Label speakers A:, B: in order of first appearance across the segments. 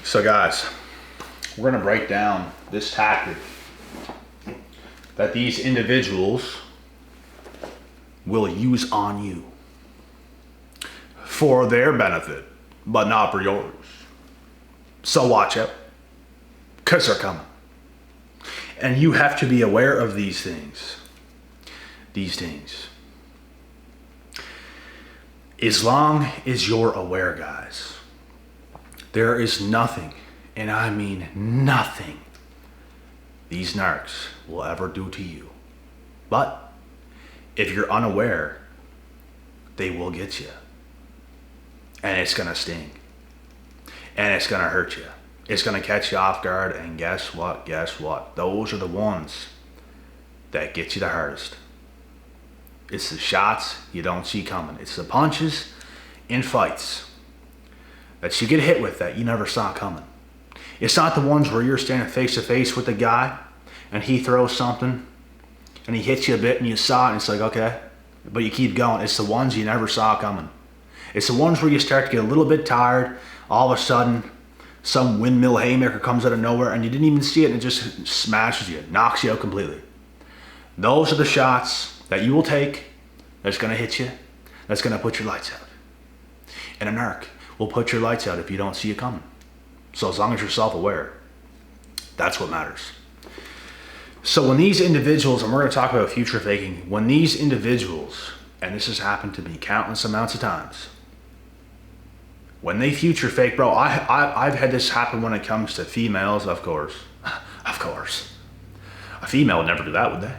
A: So guys, we're going to break down this tactic that these individuals will use on you for their benefit, but not for yours. So watch out, because they're coming. And you have to be aware of these things. As long as you're aware, guys, there is nothing, and I mean nothing, these narcs will ever do to you. But if you're unaware, they will get you. And it's going to sting. And it's going to hurt you. It's going to catch you off guard. And guess what? Those are the ones that get you the hardest. It's the shots you don't see coming. It's the punches in fights that you get hit with that you never saw coming. It's not the ones where you're standing face to face with the guy and he throws something and he hits you a bit and you saw it and it's like, okay, but you keep going. It's the ones you never saw coming. It's the ones where you start to get a little bit tired. All of a sudden, some windmill haymaker comes out of nowhere and you didn't even see it and it just smashes you, knocks you out completely. Those are the shots that you will take that's going to hit you, that's going to put your lights out. And a narc will put your lights out if you don't see it coming. So as long as you're self-aware, that's what matters. So when these individuals, and we're going to talk about future faking, when these individuals, and this has happened to me countless amounts of times, when they future fake, bro, I've had this happen when it comes to females, of course. Of course. A female would never do that, would they?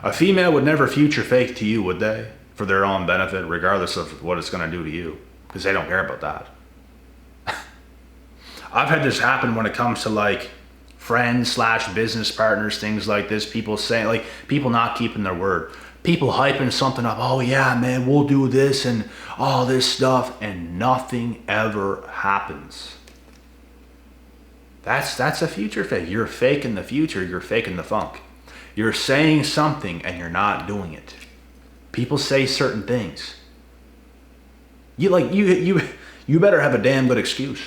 A: A female would never future fake to you, would they? For their own benefit, regardless of what it's going to do to you. Because they don't care about that. I've had this happen when it comes to like friends / business partners, things like this. People saying, like, people not keeping their word. People hyping something up. Oh yeah, man, we'll do this and all this stuff. And nothing ever happens. That's a future fake. You're faking the future. You're faking the funk. You're saying something and you're not doing it. People say certain things. You better have a damn good excuse.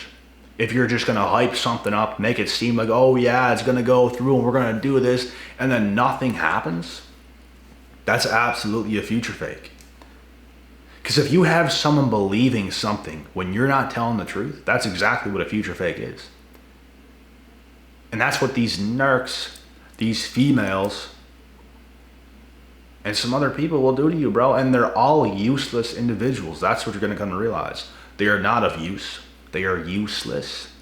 A: If you're just gonna hype something up, make it seem like, oh yeah, it's gonna go through and we're gonna do this, and then nothing happens, that's absolutely a future fake. Because if you have someone believing something when you're not telling the truth, that's exactly what a future fake is. And that's what these narcs, these females, and some other people will do to you, bro. And they're all useless individuals. That's what you're going to come to realize. They are not of use. They are useless.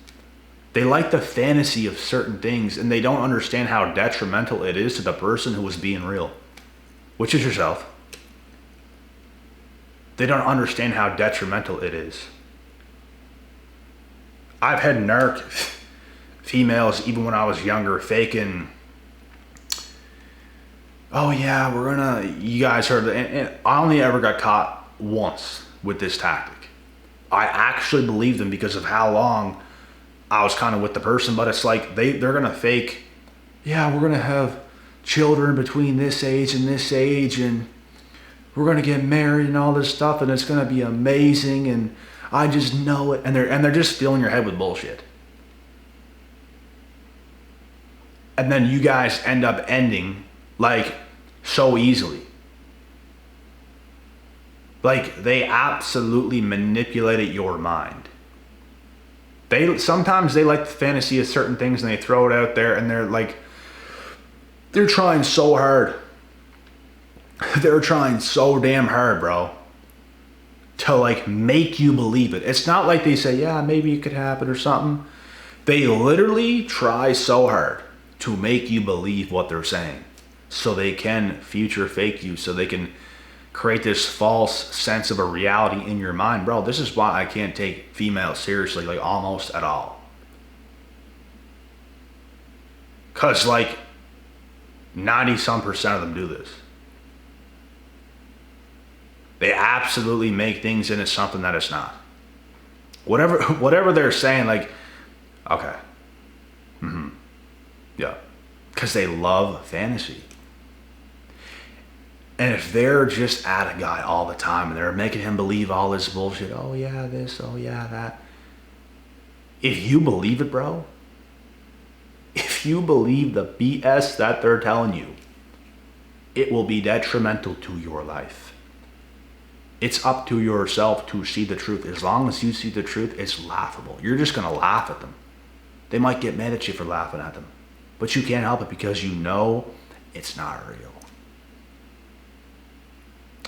A: They like the fantasy of certain things, and they don't understand how detrimental it is to the person who is being real, which is yourself. They don't understand how detrimental it is. I've had narc females, even when I was younger, faking, oh yeah, you guys heard it. And I only ever got caught once with this tactic. I actually believed them because of how long I was kind of with the person, but it's like they're going to fake, yeah, we're going to have children between this age and this age, and we're going to get married and all this stuff, and it's going to be amazing, and I just know it. And they're just filling your head with bullshit. And then you guys end up ending like so easily. Like they absolutely manipulated your mind. Sometimes they like the fantasy of certain things and they throw it out there, and they're trying so hard. They're trying so damn hard, bro, to like make you believe it. It's not like they say, yeah, maybe it could happen or something. They literally try so hard to make you believe what they're saying, so they can future fake you, so they can create this false sense of a reality in your mind. Bro, this is why I can't take females seriously, like almost at all. Because like 90-some% of them do this. They absolutely make things into something that it's not. Whatever they're saying, like, okay. Yeah. Because they love fantasy. And if they're just at a guy all the time and they're making him believe all this bullshit, oh yeah, this, oh yeah, that, If you believe it, bro, if you believe the BS that they're telling you, it will be detrimental to your life. It's up to yourself to see the truth. As long as you see the truth, it's laughable. You're just going to laugh at them. They might get mad at you for laughing at them, but you can't help it because you know it's not real.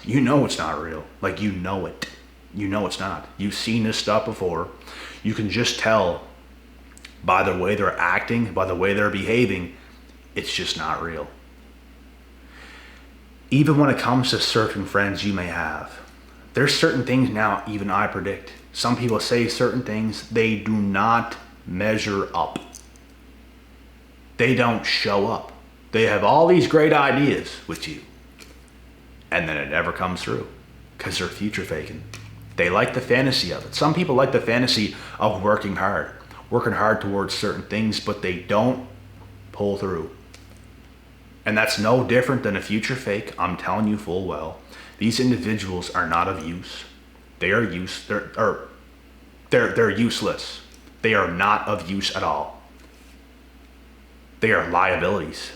A: You know it's not real. Like, you know it. You know it's not. You've seen this stuff before. You can just tell by the way they're acting, by the way they're behaving, it's just not real. Even when it comes to certain friends you may have, there's certain things now even I predict. Some people say certain things, they do not measure up. They don't show up. They have all these great ideas with you, and then it never comes through because they're future faking. They like the fantasy of it. Some people like the fantasy of working hard towards certain things, but they don't pull through. And that's no different than a future fake. I'm telling you full well, these individuals are not of use. They're useless. They are not of use at all. They are liabilities.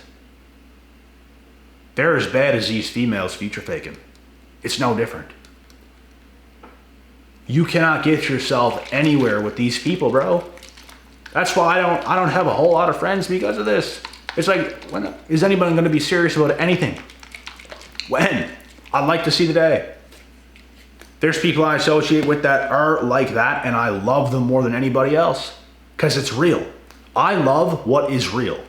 A: They're as bad as these females future faking. It's no different. You cannot get yourself anywhere with these people, bro. That's why I don't have a whole lot of friends because of this. It's like, when is anybody going to be serious about anything? When? I'd like to see the day. There's people I associate with that are like that, and I love them more than anybody else because it's real. I love what is real.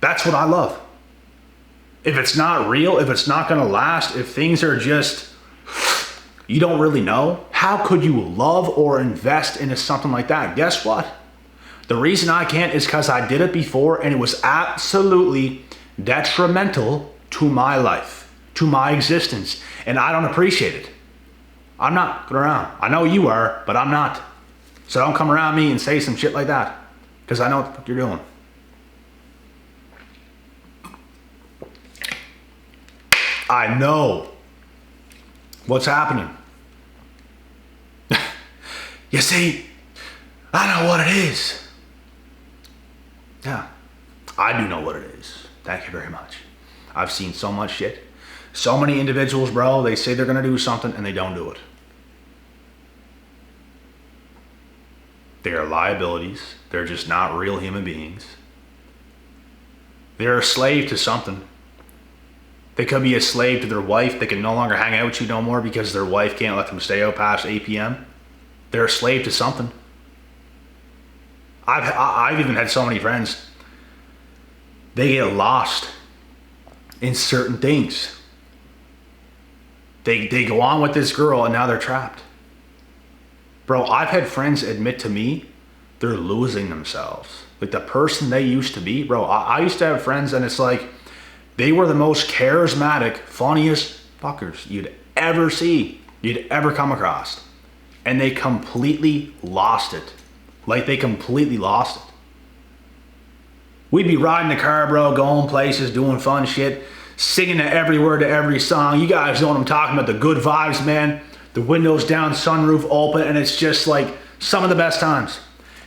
A: That's what I love. If it's not real, if it's not going to last, if things are just, you don't really know, how could you love or invest into something like that? Guess what? The reason I can't is because I did it before and it was absolutely detrimental to my life, to my existence, and I don't appreciate it. I'm not going around. I know you are, but I'm not. So don't come around me and say some shit like that because I know what the fuck you're doing. I know what's happening. You see, I know what it is. Yeah, I do know what it is. Thank you very much. I've seen so much shit. So many individuals, bro, they say they're going to do something and they don't do it. They are liabilities. They're just not real human beings. They're a slave to something. They could be a slave to their wife. They can no longer hang out with you no more because their wife can't let them stay out past 8 p.m. They're a slave to something. I've even had so many friends, they get lost in certain things. They go on with this girl and now they're trapped. Bro, I've had friends admit to me they're losing themselves. Like the person they used to be. Bro, I used to have friends and it's like they were the most charismatic, funniest fuckers you'd ever see, you'd ever come across. And they completely lost it. Like they completely lost it. We'd be riding the car, bro, going places, doing fun shit, singing to every word to every song. You guys know what I'm talking about, the good vibes, man. The windows down, sunroof open, and it's just like some of the best times.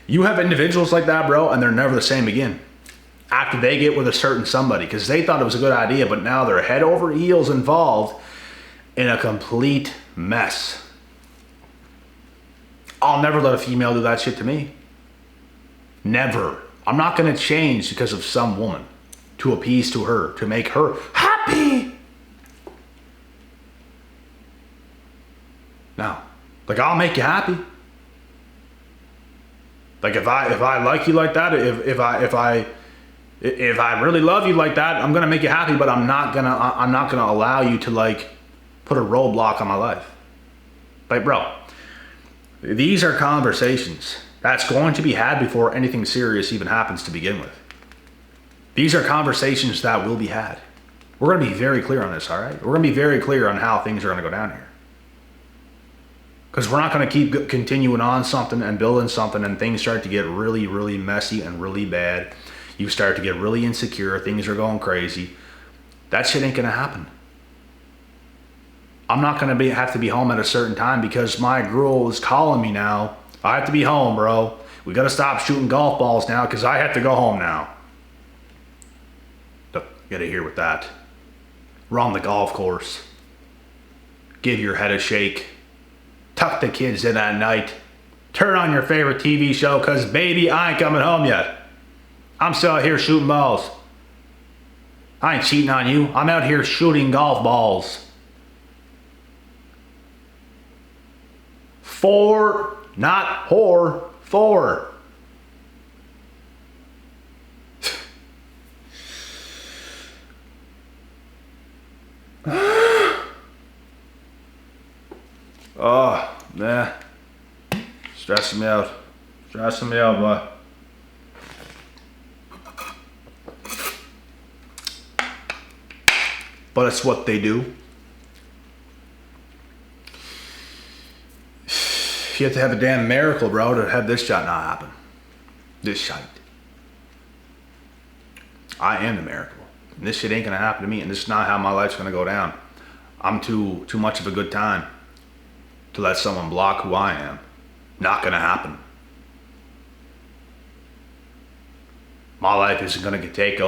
A: You have individuals like that, bro, and they're never the same again. After they get with a certain somebody, because they thought it was a good idea, but now they're head over heels involved in a complete mess. I'll never let a female do that shit to me. Never. I'm not going to change because of some woman to appease to her, to make her happy. No. Like, I'll make you happy. Like, if I like you like that, if I really love you like that, I'm going to make you happy, but I'm not going to allow you to like put a roadblock on my life. Like, bro, these are conversations that's going to be had before anything serious even happens to begin with. These are conversations that will be had. We're going to be very clear on this, all right? We're going to be very clear on how things are going to go down here. Because we're not going to keep continuing on something and building something and things start to get really, really messy and really bad. You start to get really insecure. Things are going crazy. That shit ain't going to happen. I'm not gonna have to be home at a certain time because my girl is calling me now. I have to be home, bro. We gotta stop shooting golf balls now because I have to go home now. Get out of here with that. We're on the golf course. Give your head a shake. Tuck the kids in at night. Turn on your favorite TV show because baby, I ain't coming home yet. I'm still out here shooting balls. I ain't cheating on you. I'm out here shooting golf balls. 4, not whore, 4. Oh, man. Stressing me out. Stressing me out, boy. But it's what they do. You have to have a damn miracle, bro, to have this shot not happen. This shite. I am the miracle. And this shit ain't gonna happen to me, and this is not how my life's gonna go down. I'm too much of a good time to let someone block who I am. Not gonna happen. My life isn't gonna get taken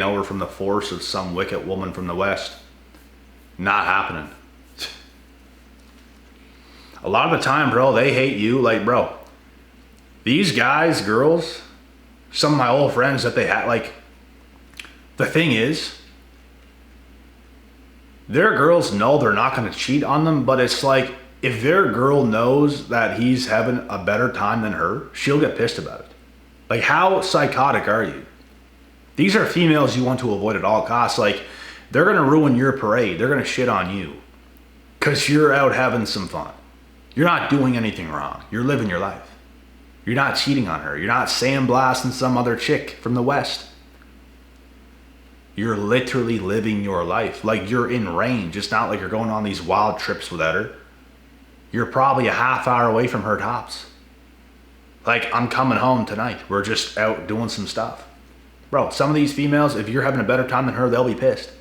A: over from the force of some wicked woman from the West. Not happening. A lot of the time, bro, they hate you. Like, bro, these guys, girls, some of my old friends that they had, like, the thing is, their girls know they're not going to cheat on them, but it's like, if their girl knows that he's having a better time than her, she'll get pissed about it. Like, how psychotic are you? These are females you want to avoid at all costs. Like, they're going to ruin your parade. They're going to shit on you because you're out having some fun. You're not doing anything wrong. You're living your life. You're not cheating on her. You're not sandblasting some other chick from the West. You're literally living your life. Like, you're in range. It's not like you're going on these wild trips without her. You're probably a half hour away from her tops. Like, I'm coming home tonight. We're just out doing some stuff. Bro, some of these females, if you're having a better time than her, they'll be pissed.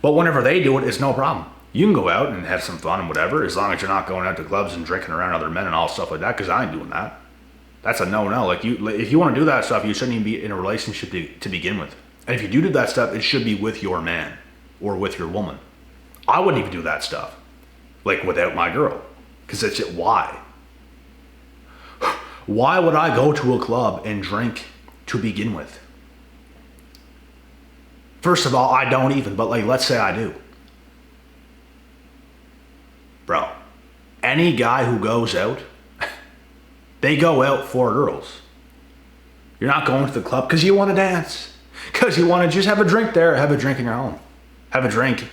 A: But whenever they do it, it's no problem. You can go out and have some fun and whatever, as long as you're not going out to clubs and drinking around other men and all stuff like that, because I ain't doing that. That's a no-no. Like, if you want to do that stuff, you shouldn't even be in a relationship to begin with. And if you do that stuff, it should be with your man or with your woman. I wouldn't even do that stuff, like, without my girl, because it's just, why? Why would I go to a club and drink to begin with? First of all, I don't even, but, like, let's say I do. Bro, any guy who goes out, they go out for girls. You're not going to the club because you want to dance. Because you want to just have a drink there, have a drink in your home. Have a drink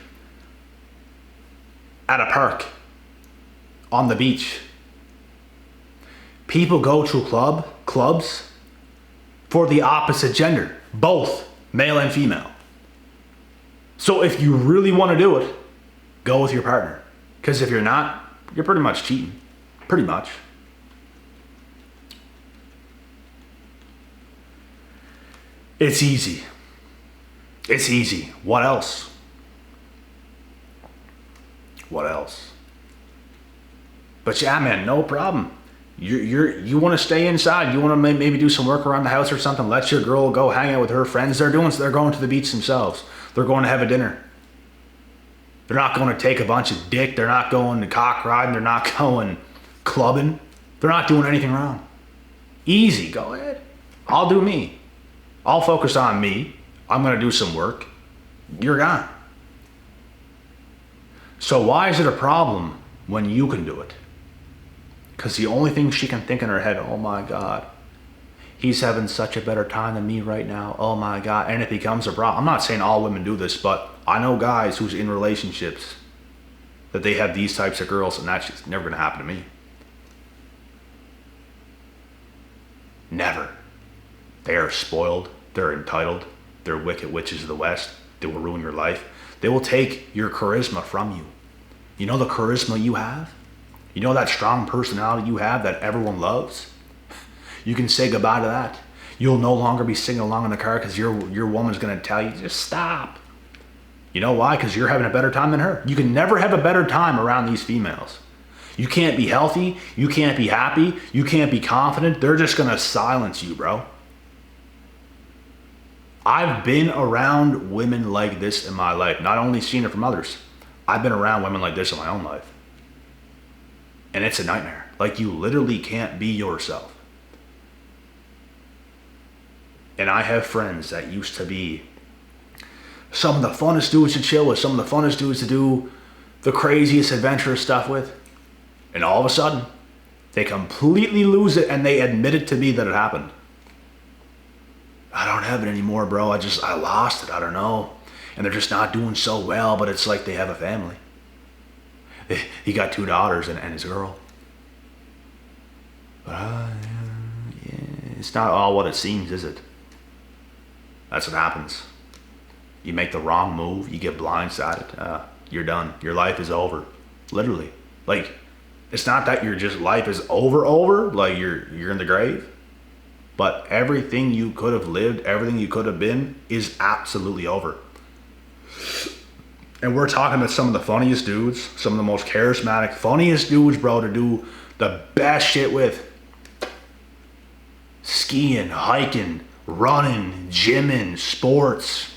A: at a park, on the beach. People go to clubs for the opposite gender, both male and female. So if you really want to do it, go with your partner. Because if you're not, you're pretty much cheating. Pretty much. It's easy. It's easy. What else? What else? But yeah, man, no problem. You want to stay inside. You want to maybe do some work around the house or something. Let your girl go hang out with her friends. They're going to the beach themselves. They're going to have a dinner. They're not going to take a bunch of dick. They're not going to cock riding. They're not going clubbing. They're not doing anything wrong. Easy. Go ahead. I'll do me. I'll focus on me. I'm going to do some work. You're gone. So why is it a problem when you can do it? Because the only thing she can think in her head, oh my God, he's having such a better time than me right now. Oh my God. And it becomes a problem. I'm not saying all women do this, but I know guys who's in relationships that they have these types of girls, and that's just never going to happen to me. Never. They are spoiled. They're entitled. They're wicked witches of the West. They will ruin your life. They will take your charisma from you. You know the charisma you have? You know that strong personality you have that everyone loves? You can say goodbye to that. You'll no longer be singing along in the car because your woman's going to tell you, just stop. You know why? Because you're having a better time than her. You can never have a better time around these females. You can't be healthy. You can't be happy. You can't be confident. They're just going to silence you, bro. I've been around women like this in my life. Not only seen it from others. I've been around women like this in my own life. And it's a nightmare. Like, you literally can't be yourself. And I have friends that used to be some of the funnest dudes to chill with, some of the funnest dudes to do the craziest adventurous stuff with. And all of a sudden, they completely lose it and they admit it to me that it happened. I don't have it anymore, bro. I lost it. I don't know. And they're just not doing so well, but it's like they have a family. He got 2 daughters and his girl. But yeah, it's not all what it seems, is it? That's what happens. You make the wrong move, you get blindsided. You're done. Your life is over. Literally. Like, it's not that life is over, like you're in the grave. But everything you could have lived, everything you could have been is absolutely over. And we're talking about some of the funniest dudes, some of the most charismatic, funniest dudes, bro, to do the best shit with. Skiing, hiking, running, gymming, sports.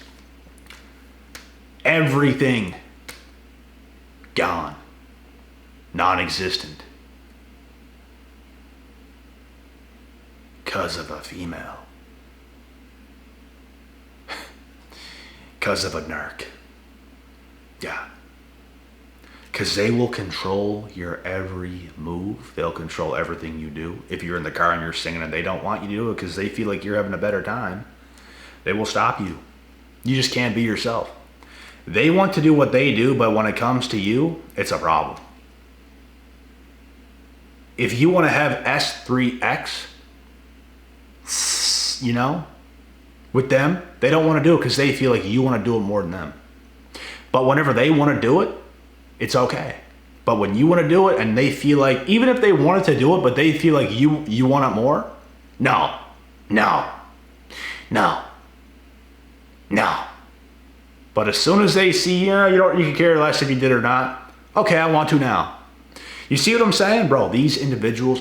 A: Everything gone. Non-existent. Because of a female. Because of a narc. Yeah. Because they will control your every move. They'll control everything you do. If you're in the car and you're singing and they don't want you to do it because they feel like you're having a better time, they will stop you. You just can't be yourself. They want to do what they do, but when it comes to you, it's a problem. If you want to have S3X, you know, with them, they don't want to do it because they feel like you want to do it more than them. But whenever they want to do it, it's okay. But when you want to do it and they feel like, even if they wanted to do it, but they feel like you want it more, no. But as soon as they see, you can care less if you did or not. Okay, I want to now. You see what I'm saying? Bro, these individuals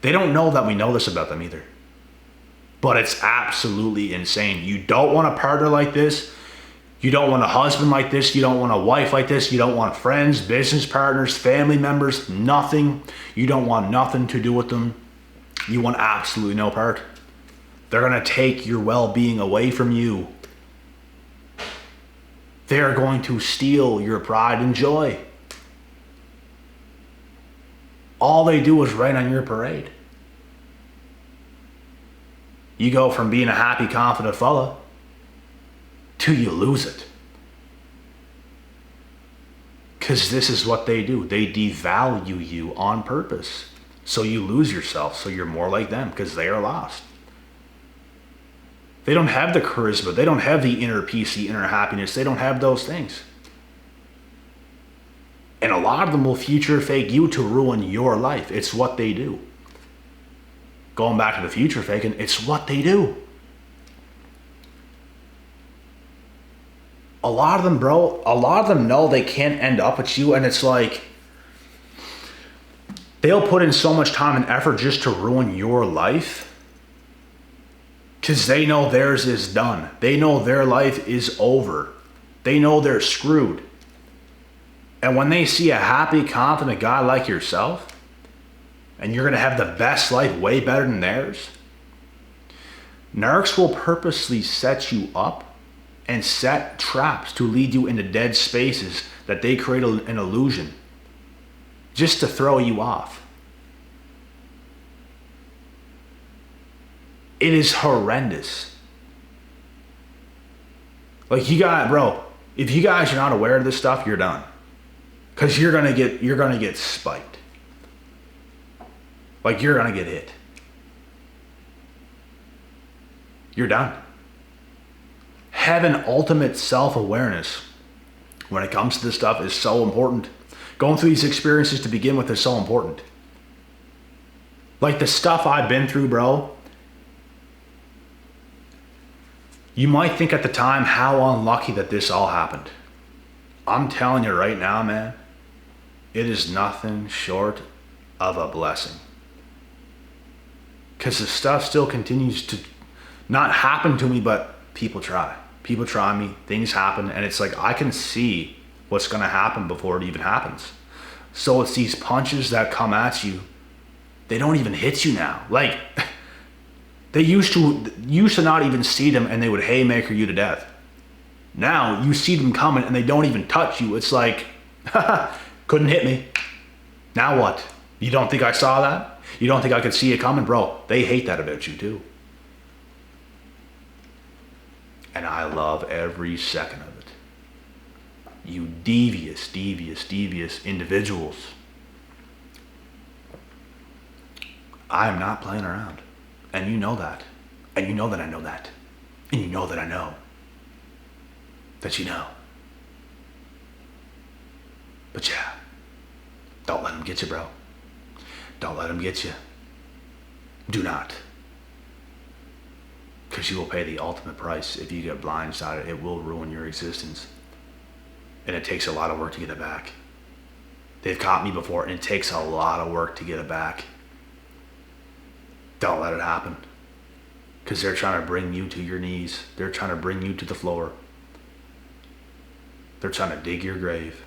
A: they don't know that we know this about them either. But it's absolutely insane. You don't want a partner like this. You don't want a husband like this. You don't want a wife like this. You don't want friends, business partners, family members, nothing. You don't want nothing to do with them. You want absolutely no part. They're going to take your well-being away from you. They're going to steal your pride and joy. All they do is rain on your parade. You go from being a happy, confident fella till you lose it. Because this is what they do. They devalue you on purpose. So you lose yourself. So you're more like them because they are lost. They don't have the charisma. They don't have the inner peace, the inner happiness. They don't have those things. And a lot of them will future fake you to ruin your life. It's what they do. Going back to the future faking, it's what they do. A lot of them, bro, know they can't end up with you, and it's like they'll put in so much time and effort just to ruin your life because they know theirs is done. They know their life is over. They know they're screwed. And when they see a happy, confident guy like yourself, and you're going to have the best life way better than theirs, narcs will purposely set you up and set traps to lead you into dead spaces that they create an illusion just to throw you off. It is horrendous. Like, bro, if you guys are not aware of this stuff, you're done. Because you're gonna get spiked. Like, you're gonna get hit. You're done. Having ultimate self-awareness when it comes to this stuff is so important. Going through these experiences to begin with is so important. Like, the stuff I've been through, bro, You might think at the time how unlucky that this all happened. I'm telling you right now, man, it is nothing short of a blessing. Because the stuff still continues to not happen to me, but people try. People try me, things happen, and it's like I can see what's going to happen before it even happens. So it's these punches that come at you, they don't even hit you now. Like, they used to not even see them, and they would haymaker you to death. Now you see them coming and they don't even touch you. It's like, couldn't hit me. Now what? You don't think I saw that? You don't think I could see it coming? Bro, they hate that about you too. And I love every second of it. You devious individuals. I am not playing around. And you know that. And you know that I know that. And you know that I know that you know. But yeah, don't let them get you, bro. Don't let them get you. Do not. Because you will pay the ultimate price if you get blindsided. It will ruin your existence. And it takes a lot of work to get it back. They've caught me before, and it takes a lot of work to get it back. Don't let it happen. Because they're trying to bring you to your knees. They're trying to bring you to the floor. They're trying to dig your grave.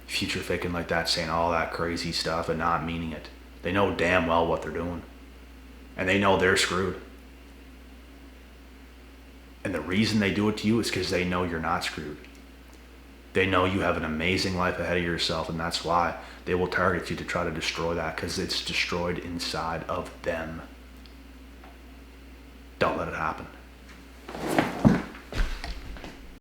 A: Future faking like that, saying all that crazy stuff and not meaning it. They know damn well what they're doing. And they know they're screwed. And the reason they do it to you is because they know you're not screwed. They know you have an amazing life ahead of yourself, and that's why they will target you to try to destroy that, because it's destroyed inside of them. Don't let it happen.